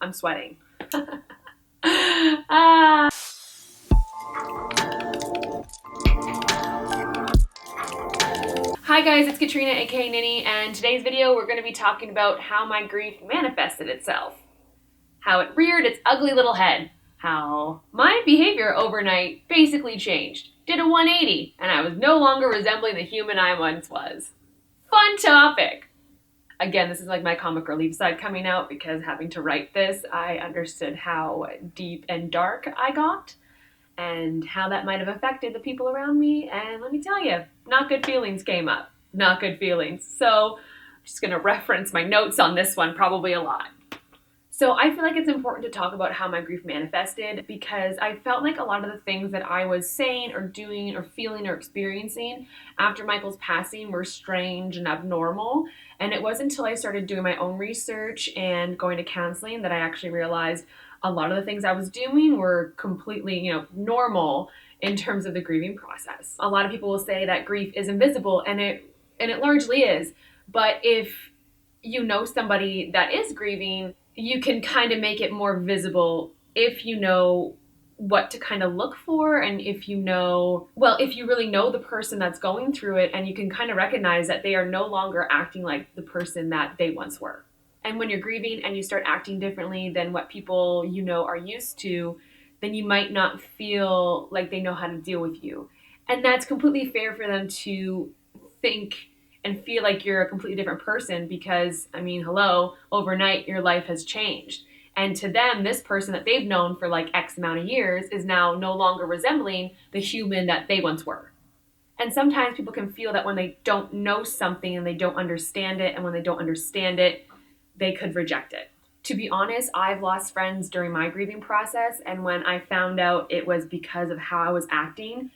I'm sweating. Ah. Hi guys, it's Katrina aka Ninni, and today's video we're going to be talking about how my grief manifested itself. How it reared its ugly little head. How my behavior overnight basically changed. Did a 180, and I was no longer resembling the human I once was. Fun topic! Again, this is like my comic relief side coming out because having to write this, I understood how deep and dark I got and how that might have affected the people around me. And let me tell you, not good feelings came up. Not good feelings. So I'm just going to reference my notes on this one probably a lot. So I feel like it's important to talk about how my grief manifested because I felt like a lot of the things that I was saying or doing or feeling or experiencing after Michael's passing were strange and abnormal. And it wasn't until I started doing my own research and going to counseling that I actually realized a lot of the things I was doing were completely, normal in terms of the grieving process. A lot of people will say that grief is invisible, and it largely is. But if you know somebody that is grieving, you can kind of make it more visible if you know what to kind of look for, and if you really know the person that's going through it, and you can kind of recognize that they are no longer acting like the person that they once were. And when you're grieving and you start acting differently than what people are used to, then you might not feel like they know how to deal with you. And that's completely fair for them to think and feel like you're a completely different person because, hello, overnight your life has changed. And to them, this person that they've known for like X amount of years is now no longer resembling the human that they once were. And sometimes people can feel that when they don't know something and they don't understand it, and when they don't understand it, they could reject it. To be honest, I've lost friends during my grieving process, and when I found out it was because of how I was acting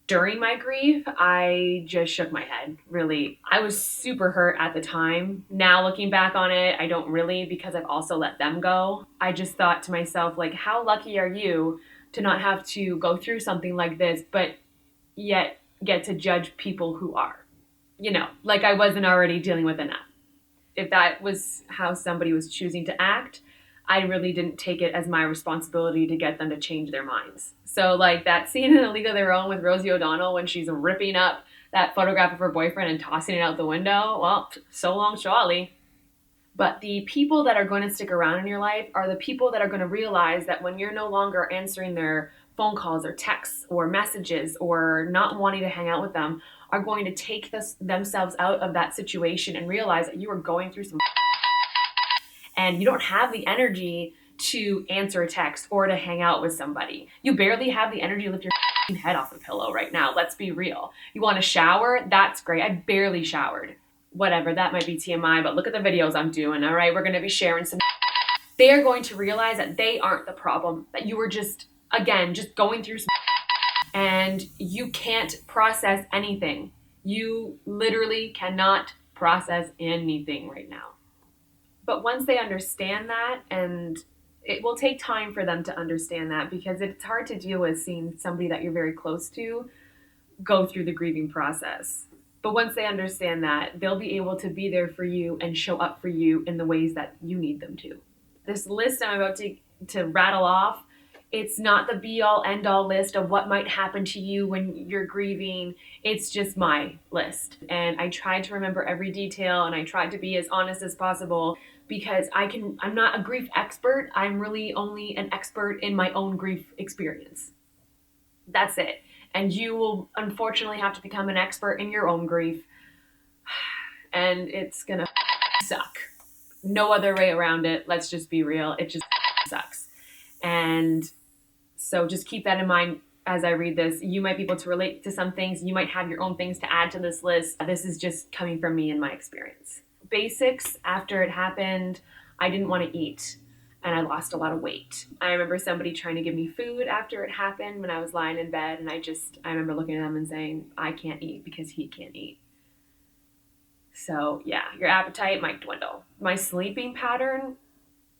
during my grief, I just shook my head, really. I was super hurt at the time. Now looking back on it, I don't really, because I've also let them go. I just thought to myself, like, how lucky are you to not have to go through something like this, but yet get to judge people who are. Like I wasn't already dealing with enough. If that was how somebody was choosing to act, I really didn't take it as my responsibility to get them to change their minds. So like that scene in A League of Their Own with Rosie O'Donnell when she's ripping up that photograph of her boyfriend and tossing it out the window, well, so long, Charlie. But the people that are going to stick around in your life are the people that are going to realize that when you're no longer answering their phone calls or texts or messages or not wanting to hang out with them, are going to take themselves out of that situation and realize that you are going through some and you don't have the energy to answer a text or to hang out with somebody. You barely have the energy to lift your head off the pillow right now. Let's be real. You want to shower? That's great. I barely showered. Whatever, that might be TMI, but look at the videos I'm doing, all right? We're going to be sharing some. They are going to realize that they aren't the problem, that you were just going through some and you can't process anything. You literally cannot process anything right now. But once they understand that, and it will take time for them to understand that because it's hard to deal with seeing somebody that you're very close to go through the grieving process. But once they understand that, they'll be able to be there for you and show up for you in the ways that you need them to. This list I'm about to rattle off, it's not the be-all, end-all list of what might happen to you when you're grieving. It's just my list. And I tried to remember every detail, and I tried to be as honest as possible because I'm not a grief expert. I'm really only an expert in my own grief experience. That's it. And you will unfortunately have to become an expert in your own grief. And it's gonna suck. No other way around it. Let's just be real. It just sucks. And so just keep that in mind as I read this. You might be able to relate to some things. You might have your own things to add to this list. This is just coming from me and my experience. Basics, after it happened, I didn't want to eat. And I lost a lot of weight. I remember somebody trying to give me food after it happened when I was lying in bed, and I remember looking at them and saying, I can't eat because he can't eat. So yeah, your appetite might dwindle. My sleeping pattern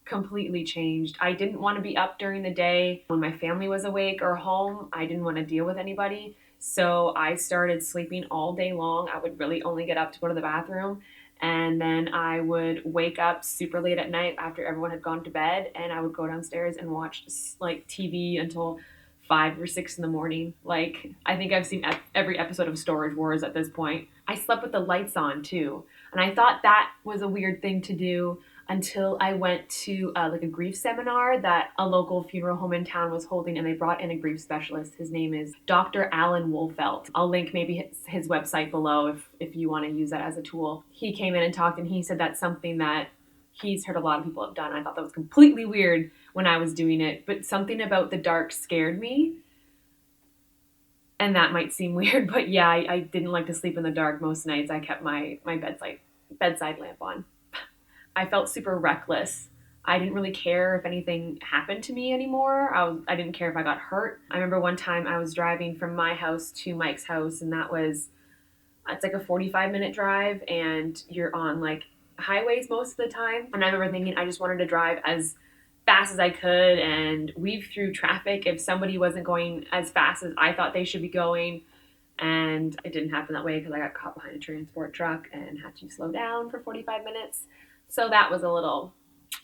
completely changed. I didn't want to be up during the day. When my family was awake or home, I didn't want to deal with anybody. So I started sleeping all day long. I would really only get up to go to the bathroom. And then I would wake up super late at night after everyone had gone to bed, and I would go downstairs and watch like TV until 5 or 6 in the morning. Like, I think I've seen every episode of Storage Wars at this point. I slept with the lights on too, and I thought that was a weird thing to do until I went to like a grief seminar that a local funeral home in town was holding, and they brought in a grief specialist. His name is Dr. Alan Wolfelt. I'll link maybe his website below if you want to use that as a tool. He came in and talked, and he said that's something that he's heard a lot of people have done. I thought that was completely weird when I was doing it, but something about the dark scared me. And that might seem weird, but yeah, I didn't like to sleep in the dark most nights. I kept my bedside lamp on. I felt super reckless. I didn't really care if anything happened to me anymore. I didn't care if I got hurt. I remember one time I was driving from my house to Mike's house, and it's like a 45-minute drive, and you're on like highways most of the time. And I remember thinking I just wanted to drive as fast as I could and weave through traffic if somebody wasn't going as fast as I thought they should be going. And it didn't happen that way because I got caught behind a transport truck and had to slow down for 45 minutes. So that was a little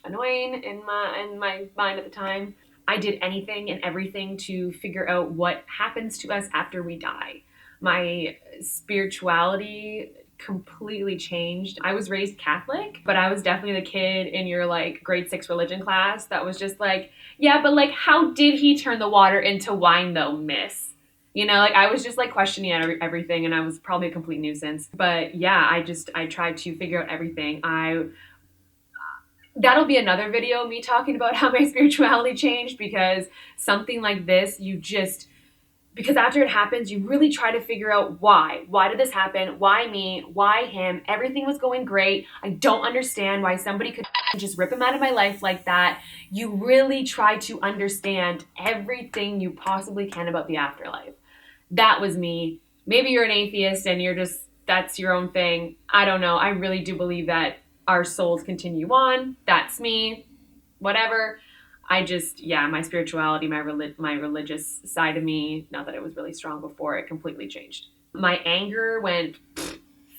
annoying in my mind at the time. I did anything and everything to figure out what happens to us after we die. My spirituality completely changed. I was raised Catholic, but I was definitely the kid in your like grade 6 religion class that was just like, yeah, but like, how did he turn the water into wine though, miss? You know, like I was just like questioning everything, and I was probably a complete nuisance. But yeah, I tried to figure out everything. That'll be another video, me talking about how my spirituality changed, because something like this, because after it happens, you really try to figure out why. Why did this happen? Why me? Why him? Everything was going great. I don't understand why somebody could just rip him out of my life like that. You really try to understand everything you possibly can about the afterlife. That was me. Maybe you're an atheist and that's your own thing. I don't know. I really do believe that our souls continue on. That's me. Whatever. My spirituality, my religious side of me, not that it was really strong before, it completely changed. My anger went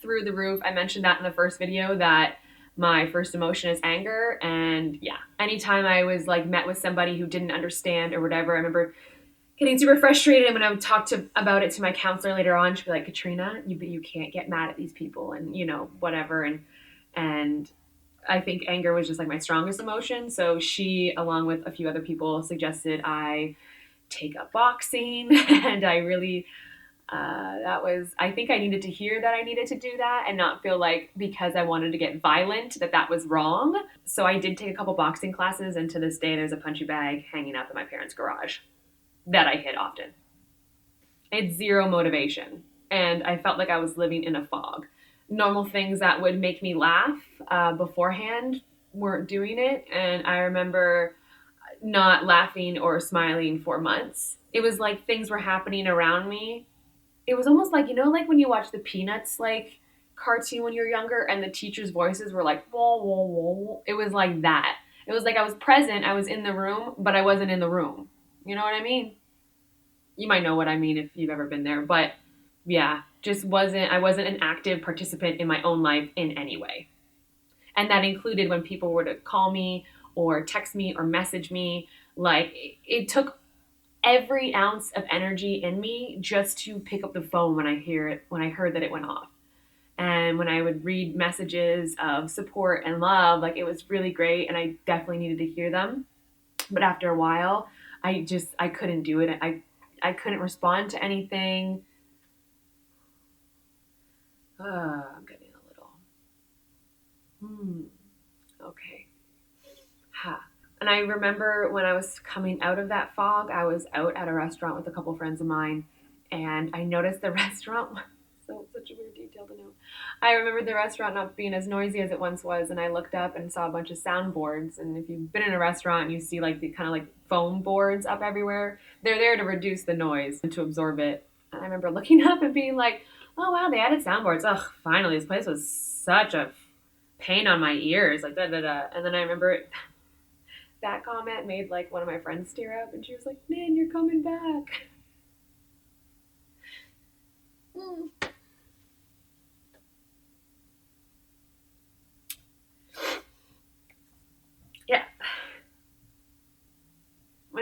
through the roof. I mentioned that in the first video, that my first emotion is anger. And yeah, anytime I was like met with somebody who didn't understand or whatever, I remember getting super frustrated. And when I would talk about it to my counselor later on, she'd be like, Katrina, you can't get mad at these people and, whatever. And I think anger was just like my strongest emotion. So she, along with a few other people, suggested I take up boxing. And I really, I think I needed to hear that I needed to do that and not feel like because I wanted to get violent that was wrong. So I did take a couple boxing classes. And to this day, there's a punching bag hanging up in my parents' garage that I hit often. It's zero motivation. And I felt like I was living in a fog. Normal things that would make me laugh beforehand weren't doing it. And I remember not laughing or smiling for months. It was like things were happening around me. It was almost like, like when you watch the Peanuts like cartoon when you're younger and the teachers' voices were like, whoa, whoa, whoa. It was like that. It was like I was present, I was in the room, but I wasn't in the room. You know what I mean? You might know what I mean if you've ever been there, but yeah, I wasn't an active participant in my own life in any way. And that included when people were to call me or text me or message me. Like, it took every ounce of energy in me just to pick up the phone when I heard that it went off. And when I would read messages of support and love, like, it was really great, and I definitely needed to hear them. But after a while, I couldn't do it. I couldn't respond to anything. I'm getting a little. Okay. And I remember when I was coming out of that fog, I was out at a restaurant with a couple friends of mine, and I noticed the restaurant. Such a weird detail to know. I remember the restaurant not being as noisy as it once was, and I looked up and saw a bunch of soundboards. And if you've been in a restaurant and you see like the kind of like foam boards up everywhere, they're there to reduce the noise and to absorb it. And I remember looking up and being like, oh wow, they added soundboards. Ugh, finally, this place was such a pain on my ears. Like, da da da. And then I remember that comment made like one of my friends tear up, and she was like, Nin, you're coming back.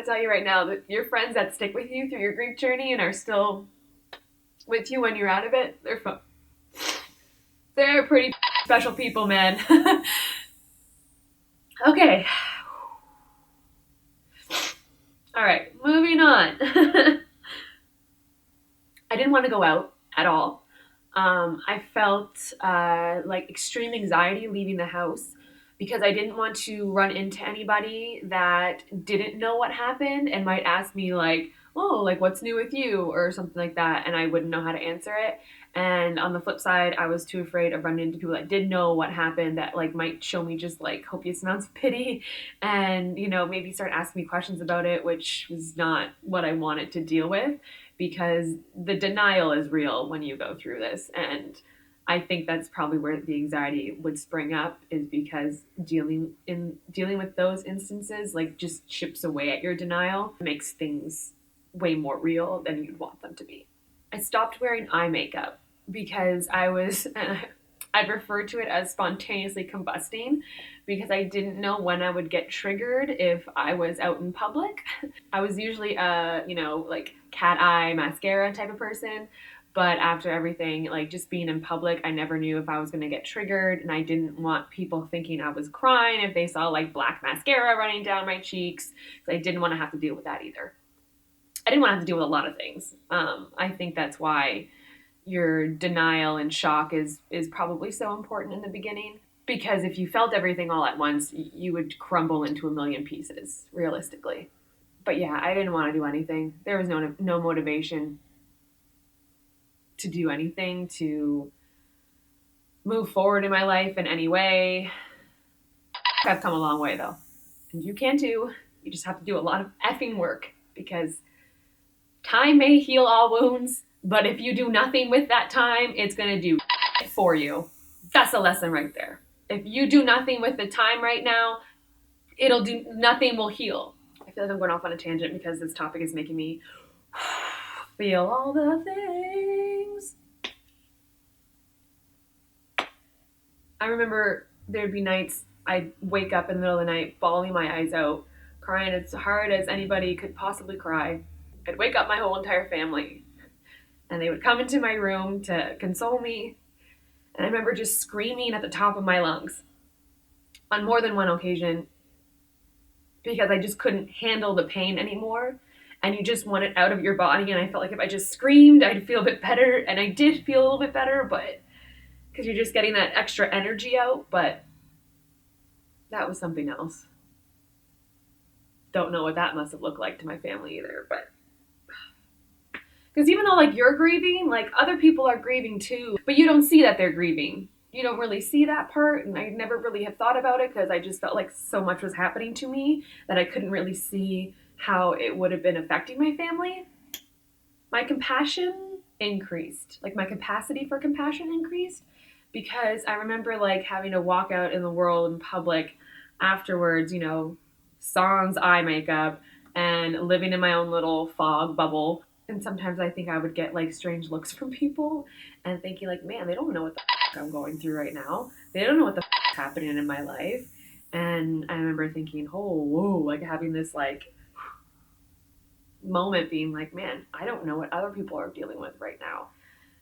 tell you right now that your friends that stick with you through your grief journey and are still with you when you're out of it, they're pretty special people, man. Okay. All right, moving on. I didn't want to go out at all. I felt like extreme anxiety leaving the house because I didn't want to run into anybody that didn't know what happened and might ask me like, oh, like what's new with you or something like that, and I wouldn't know how to answer it. And on the flip side, I was too afraid of running into people that did know what happened that like might show me just like copious amounts of pity and, you know, maybe start asking me questions about it, which was not what I wanted to deal with because the denial is real when you go through this. And I think that's probably where the anxiety would spring up is because dealing with those instances like just chips away at your denial, makes things way more real than you'd want them to be. I stopped wearing eye makeup because I'd refer to it as spontaneously combusting because I didn't know when I would get triggered if I was out in public. I was usually a, like cat eye mascara type of person. But after everything, like just being in public, I never knew if I was going to get triggered. And I didn't want people thinking I was crying if they saw like black mascara running down my cheeks. So I didn't want to have to deal with that either. I didn't want to have to deal with a lot of things. I think that's why your denial and shock is probably so important in the beginning. Because if you felt everything all at once, you would crumble into a million pieces, realistically. But yeah, I didn't want to do anything. There was no motivation to do anything, to move forward in my life in any way. I've come a long way though. And you can too. You just have to do a lot of effing work because time may heal all wounds, but if you do nothing with that time, it's going to do for you. That's a lesson right there. If you do nothing with the time right now, nothing will heal. I feel like I'm going off on a tangent because this topic is making me feel all the things. I remember there'd be nights I'd wake up in the middle of the night, bawling my eyes out, crying as hard as anybody could possibly cry. I'd wake up my whole entire family, and they would come into my room to console me. And I remember just screaming at the top of my lungs on more than one occasion because I just couldn't handle the pain anymore. And you just want it out of your body. And I felt like if I just screamed, I'd feel a bit better. And I did feel a little bit better, but because you're just getting that extra energy out. But that was something else. Don't know what that must have looked like to my family either. But because even though like you're grieving, like other people are grieving too, but you don't see that they're grieving. You don't really see that part. And I never really have thought about it because I just felt like so much was happening to me that I couldn't really see how it would have been affecting my family. My compassion increased. Like my capacity for compassion increased because I remember like having to walk out in the world in public afterwards, sans eye makeup and living in my own little fog bubble. And sometimes I think I would get like strange looks from people and thinking like, man, they don't know what the I'm going through right now. They don't know what the is happening in my life. And I remember thinking, oh, whoa, like having this like moment being like, man, I don't know what other people are dealing with right now.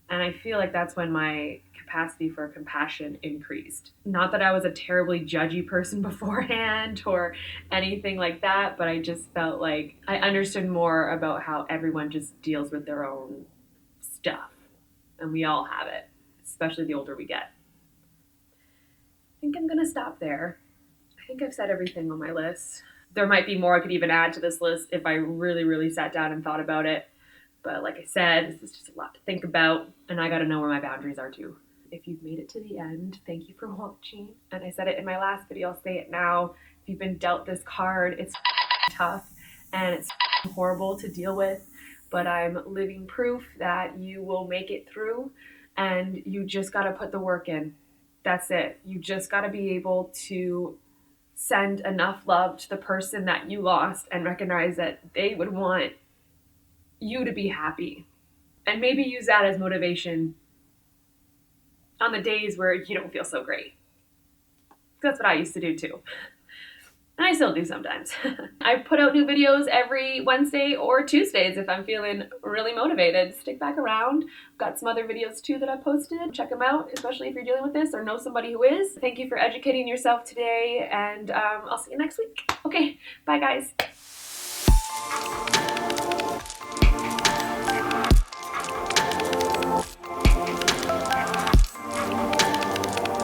And I feel like that's when my capacity for compassion increased. Not that I was a terribly judgy person beforehand or anything like that, but I just felt like I understood more about how everyone just deals with their own stuff. And we all have it, especially the older we get. I think I'm going to stop there. I think I've said everything on my list. There might be more I could even add to this list if I really, really sat down and thought about it. But like I said, this is just a lot to think about, and I got to know where my boundaries are too. If you've made it to the end, thank you for watching. And I said it in my last video, I'll say it now. If you've been dealt this card, it's tough and it's horrible to deal with, but I'm living proof that you will make it through, and you just got to put the work in. That's it. You just got to be able to send enough love to the person that you lost and recognize that they would want you to be happy, and maybe use that as motivation on the days where you don't feel so great. That's what I used to do too. And I still do sometimes. I put out new videos every Wednesday or Tuesdays if I'm feeling really motivated. Stick back around. I've got some other videos too that I posted. Check them out, especially if you're dealing with this or know somebody who is. Thank you for educating yourself today, and I'll see you next week. Okay, bye guys.